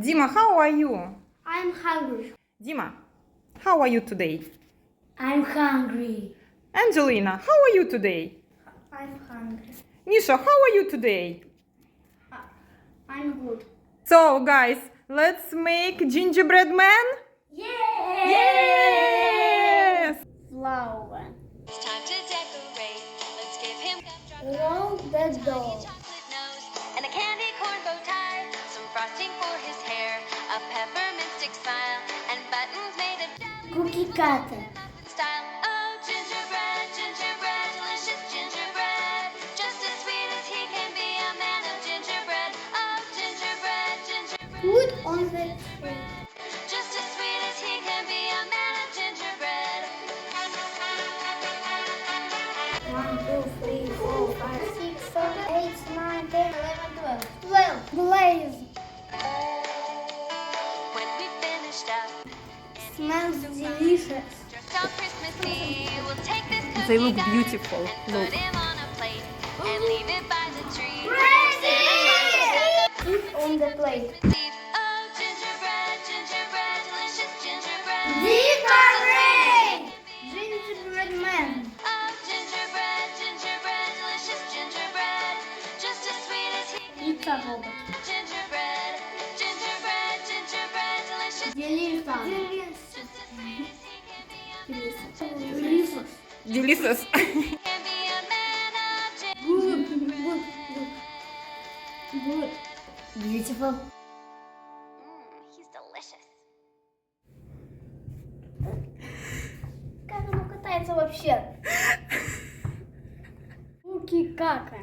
Dima, how are you? I'm hungry. Dima, how are you today? I'm hungry. Angelina, how are you today? I'm hungry. Misha, how are you today? I'm good. So, guys, let's make gingerbread man? Yes! Flower. It's time to decorate. Let's give him Roll the dough. chocolate nose and a candy corn bow tie. Some frosting for his hair, a peppermint stick smile, and buttons made of jelly Cookie cutter. style. Oh, gingerbread, gingerbread, delicious gingerbread. Just as sweet as he can be, a man of gingerbread. Oh, gingerbread, gingerbread. Put on the tree. Just as sweet as he can be, a man of gingerbread. 1, 2, 3, 4, 5, 6, 7, 8, 9, 10, 11, 12. 12. Blaze. When we finished up, Smells delicious. just on Christmas Eve, we'll take this They cookie look guy beautiful. and Look. put him on a plate and leave it by the tree. Put on the plate. Receive, oh, gingerbread, gingerbread, delicious gingerbread. Decorate! Gingerbread man. Oh, gingerbread, gingerbread, delicious gingerbread. Just as sweet as he can Pizza robot. gingerbread, gingerbread, gingerbread, delicious. Delicious. Just as sweet as he can be, a Delicious. Delicious. can be a man of gingerbread. Good. Good. Good. Good. Beautiful. He's delicious. Как оно катается вообще? Куки-кака.